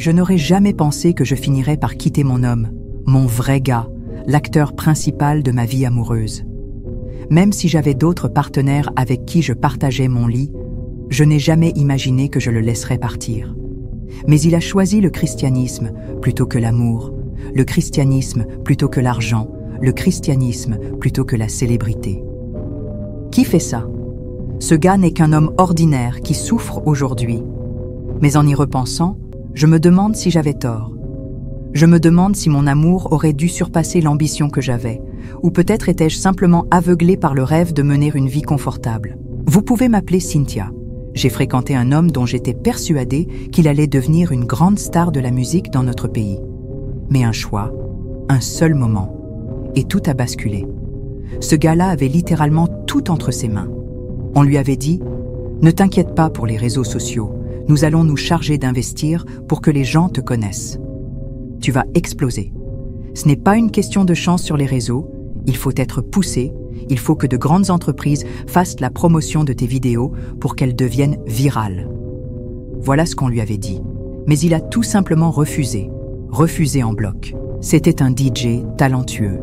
Je n'aurais jamais pensé que je finirais par quitter mon homme, mon vrai gars, l'acteur principal de ma vie amoureuse. Même si j'avais d'autres partenaires avec qui je partageais mon lit, je n'ai jamais imaginé que je le laisserais partir. Mais il a choisi le christianisme plutôt que l'amour, le christianisme plutôt que l'argent, le christianisme plutôt que la célébrité. Qui fait ça? Ce gars n'est qu'un homme ordinaire qui souffre aujourd'hui. Mais en y repensant, je me demande si j'avais tort. Je me demande si mon amour aurait dû surpasser l'ambition que j'avais, ou peut-être étais-je simplement aveuglée par le rêve de mener une vie confortable. Vous pouvez m'appeler Cynthia. J'ai fréquenté un homme dont j'étais persuadée qu'il allait devenir une grande star de la musique dans notre pays. Mais un choix, un seul moment, et tout a basculé. Ce gars-là avait littéralement tout entre ses mains. On lui avait dit « Ne t'inquiète pas pour les réseaux sociaux, nous allons nous charger d'investir pour que les gens te connaissent. Tu vas exploser. Ce n'est pas une question de chance sur les réseaux, il faut être poussé, il faut que de grandes entreprises fassent la promotion de tes vidéos pour qu'elles deviennent virales. » Voilà ce qu'on lui avait dit. Mais il a tout simplement refusé en bloc. C'était un DJ talentueux.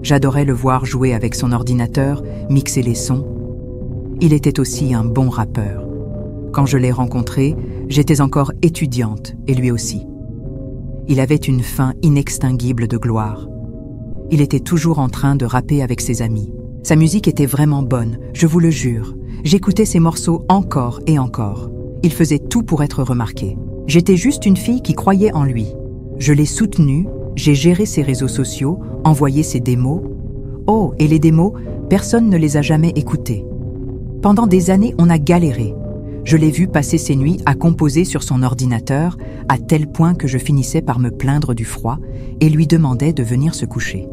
J'adorais le voir jouer avec son ordinateur, mixer les sons. Il était aussi un bon rappeur. Quand je l'ai rencontré, j'étais encore étudiante, et lui aussi. Il avait une faim inextinguible de gloire. Il était toujours en train de rapper avec ses amis. Sa musique était vraiment bonne, je vous le jure. J'écoutais ses morceaux encore et encore. Il faisait tout pour être remarqué. J'étais juste une fille qui croyait en lui. Je l'ai soutenu, j'ai géré ses réseaux sociaux, envoyé ses démos. Oh, et les démos, personne ne les a jamais écoutées. Pendant des années, on a galéré. Je l'ai vu passer ses nuits à composer sur son ordinateur, à tel point que je finissais par me plaindre du froid et lui demandais de venir se coucher.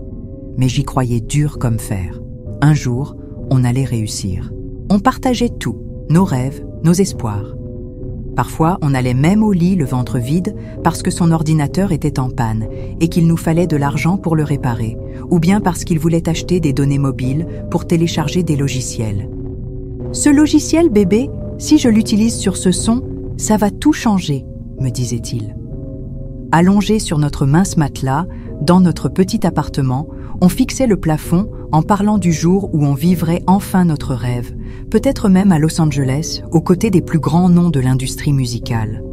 Mais j'y croyais dur comme fer. Un jour, on allait réussir. On partageait tout, nos rêves, nos espoirs. Parfois, on allait même au lit le ventre vide parce que son ordinateur était en panne et qu'il nous fallait de l'argent pour le réparer, ou bien parce qu'il voulait acheter des données mobiles pour télécharger des logiciels. Ce logiciel, bébé, si je l'utilise sur ce son, ça va tout changer, me disait-il. Allongé sur notre mince matelas, dans notre petit appartement, on fixait le plafond en parlant du jour où on vivrait enfin notre rêve, peut-être même à Los Angeles, aux côtés des plus grands noms de l'industrie musicale.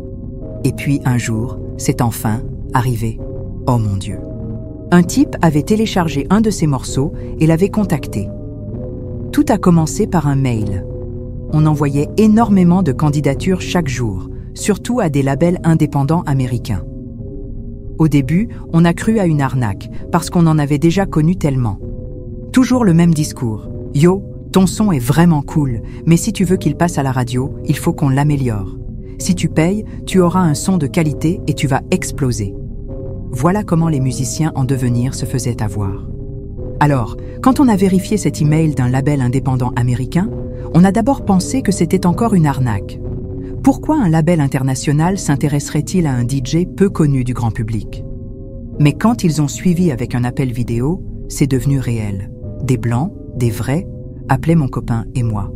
Et puis un jour, c'est enfin arrivé. Oh mon Dieu. Un type avait téléchargé un de ses morceaux et l'avait contacté. Tout a commencé par un mail. On envoyait énormément de candidatures chaque jour, surtout à des labels indépendants américains. Au début, on a cru à une arnaque, parce qu'on en avait déjà connu tellement. Toujours le même discours. « Yo, ton son est vraiment cool, mais si tu veux qu'il passe à la radio, il faut qu'on l'améliore. Si tu payes, tu auras un son de qualité et tu vas exploser. » Voilà comment les musiciens en devenir se faisaient avoir. Alors, quand on a vérifié cet email d'un label indépendant américain, on a d'abord pensé que c'était encore une arnaque. Pourquoi un label international s'intéresserait-il à un DJ peu connu du grand public? Mais quand ils ont suivi avec un appel vidéo, c'est devenu réel. Des blancs, des vrais, appelaient mon copain et moi.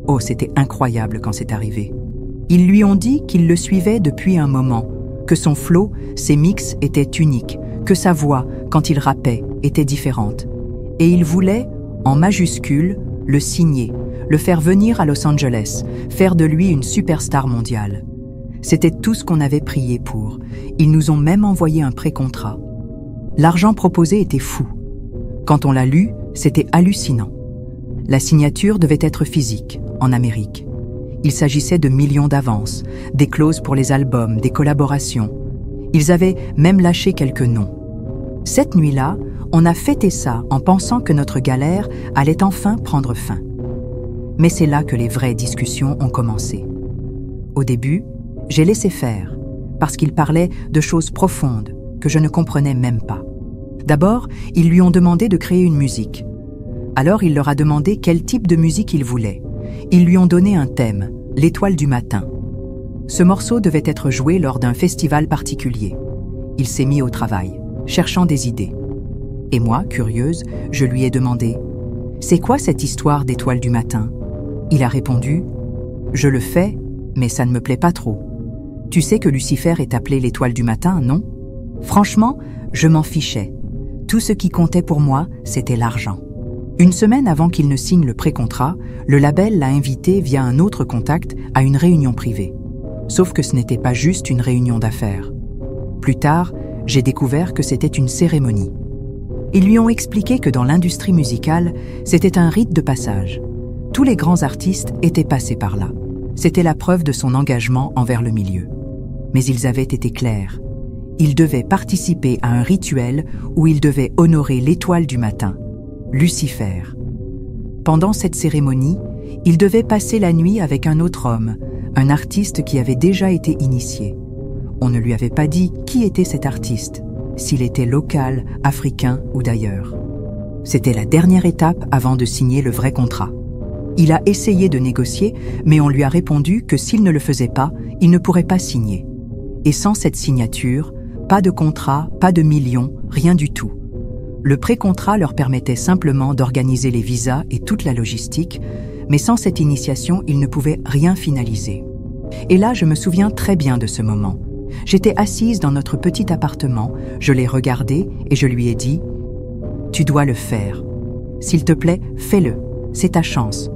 Oh, c'était incroyable quand c'est arrivé. Ils lui ont dit qu'ils le suivaient depuis un moment, que son flow, ses mix étaient uniques, que sa voix, quand il rappait, était différente. Et ils voulaient, en majuscule, le signer, le faire venir à Los Angeles, faire de lui une superstar mondiale. C'était tout ce qu'on avait prié pour. Ils nous ont même envoyé un pré-contrat. L'argent proposé était fou. Quand on l'a lu, c'était hallucinant. La signature devait être physique, en Amérique. Il s'agissait de millions d'avances, des clauses pour les albums, des collaborations. Ils avaient même lâché quelques noms. Cette nuit-là, on a fêté ça en pensant que notre galère allait enfin prendre fin. Mais c'est là que les vraies discussions ont commencé. Au début, j'ai laissé faire, parce qu'il parlait de choses profondes que je ne comprenais même pas. D'abord, ils lui ont demandé de créer une musique. Alors il leur a demandé quel type de musique il voulait. Ils lui ont donné un thème, l'étoile du matin. Ce morceau devait être joué lors d'un festival particulier. Il s'est mis au travail, cherchant des idées. Et moi, curieuse, je lui ai demandé « C'est quoi cette histoire d'étoile du matin ?» Il a répondu « Je le fais, mais ça ne me plaît pas trop. Tu sais que Lucifer est appelé l'étoile du matin, non? Franchement, je m'en fichais. Tout ce qui comptait pour moi, c'était l'argent. Une semaine avant qu'il ne signe le pré-contrat, le label l'a invité via un autre contact à une réunion privée. Sauf que ce n'était pas juste une réunion d'affaires. Plus tard, j'ai découvert que c'était une cérémonie. Ils lui ont expliqué que dans l'industrie musicale, c'était un rite de passage. Tous les grands artistes étaient passés par là. C'était la preuve de son engagement envers le milieu. Mais ils avaient été clairs. Il devait participer à un rituel où il devait honorer l'étoile du matin, Lucifer. Pendant cette cérémonie, il devait passer la nuit avec un autre homme, un artiste qui avait déjà été initié. On ne lui avait pas dit qui était cet artiste, s'il était local, africain ou d'ailleurs. C'était la dernière étape avant de signer le vrai contrat. Il a essayé de négocier, mais on lui a répondu que s'il ne le faisait pas, il ne pourrait pas signer. Et sans cette signature, pas de contrat, pas de millions, rien du tout. Le pré-contrat leur permettait simplement d'organiser les visas et toute la logistique, mais sans cette initiation, ils ne pouvaient rien finaliser. Et là, je me souviens très bien de ce moment. J'étais assise dans notre petit appartement, je l'ai regardé et je lui ai dit « Tu dois le faire. S'il te plaît, fais-le. C'est ta chance.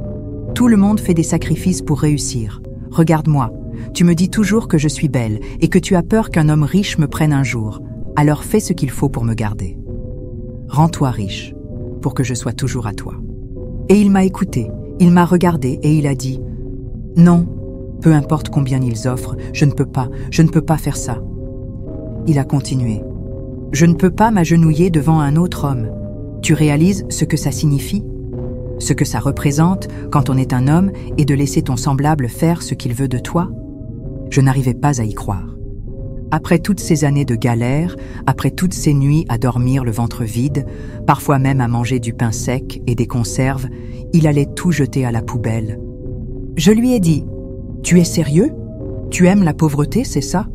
Tout le monde fait des sacrifices pour réussir. Regarde-moi. Tu me dis toujours que je suis belle et que tu as peur qu'un homme riche me prenne un jour. Alors fais ce qu'il faut pour me garder. Rends-toi riche, pour que je sois toujours à toi. » Et il m'a écouté, il m'a regardé et il a dit « Non, peu importe combien ils offrent, je ne peux pas faire ça. » Il a continué « Je ne peux pas m'agenouiller devant un autre homme. Tu réalises ce que ça signifie ? Ce que ça représente quand on est un homme et de laisser ton semblable faire ce qu'il veut de toi ? » Je n'arrivais pas à y croire. Après toutes ces années de galère, après toutes ces nuits à dormir le ventre vide, parfois même à manger du pain sec et des conserves, il allait tout jeter à la poubelle. Je lui ai dit « Tu es sérieux ? Tu aimes la pauvreté, c'est ça ?»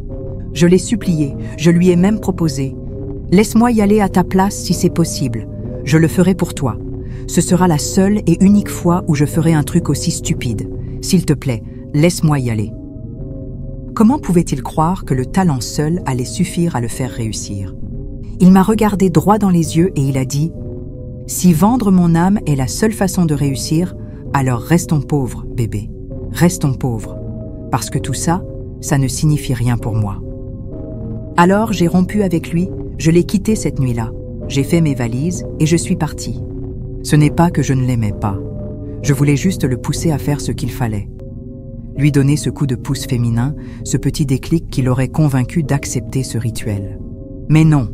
Je l'ai supplié, je lui ai même proposé « Laisse-moi y aller à ta place si c'est possible. Je le ferai pour toi. Ce sera la seule et unique fois où je ferai un truc aussi stupide. S'il te plaît, laisse-moi y aller. » Comment pouvait-il croire que le talent seul allait suffire à le faire réussir? Il m'a regardé droit dans les yeux et il a dit « Si vendre mon âme est la seule façon de réussir, alors restons pauvres, bébé. Restons pauvres. Parce que tout ça, ça ne signifie rien pour moi. » Alors j'ai rompu avec lui, je l'ai quitté cette nuit-là. J'ai fait mes valises et je suis partie. Ce n'est pas que je ne l'aimais pas. Je voulais juste le pousser à faire ce qu'il fallait. Lui donner ce coup de pouce féminin, ce petit déclic qui l'aurait convaincu d'accepter ce rituel. Mais non,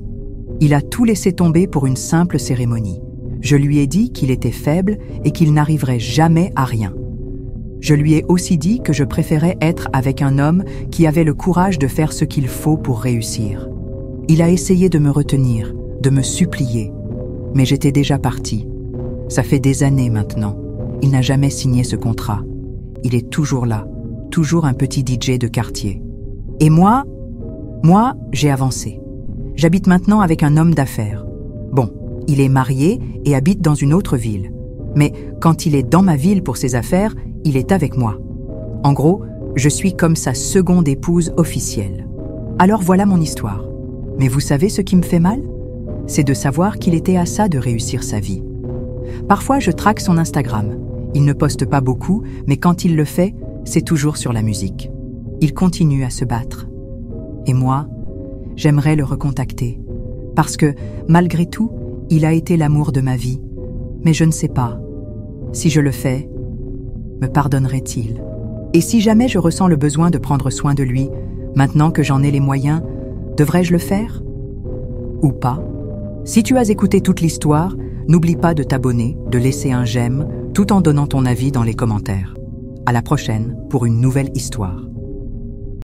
il a tout laissé tomber pour une simple cérémonie. Je lui ai dit qu'il était faible et qu'il n'arriverait jamais à rien. Je lui ai aussi dit que je préférais être avec un homme qui avait le courage de faire ce qu'il faut pour réussir. Il a essayé de me retenir, de me supplier, mais j'étais déjà partie. Ça fait des années maintenant. Il n'a jamais signé ce contrat. Il est toujours là, toujours un petit DJ de quartier. Et moi, j'ai avancé. J'habite maintenant avec un homme d'affaires. Bon, il est marié et habite dans une autre ville. Mais quand il est dans ma ville pour ses affaires, il est avec moi. En gros, je suis comme sa seconde épouse officielle. Alors voilà mon histoire. Mais vous savez ce qui me fait mal? C'est de savoir qu'il était à ça de réussir sa vie. Parfois, je traque son Instagram. Il ne poste pas beaucoup, mais quand il le fait, c'est toujours sur la musique. Il continue à se battre. Et moi, j'aimerais le recontacter. Parce que, malgré tout, il a été l'amour de ma vie. Mais je ne sais pas. Si je le fais, me pardonnerait-il? Et si jamais je ressens le besoin de prendre soin de lui, maintenant que j'en ai les moyens, devrais-je le faire? Ou pas? Si tu as écouté toute l'histoire, n'oublie pas de t'abonner, de laisser un j'aime, tout en donnant ton avis dans les commentaires. À la prochaine pour une nouvelle histoire.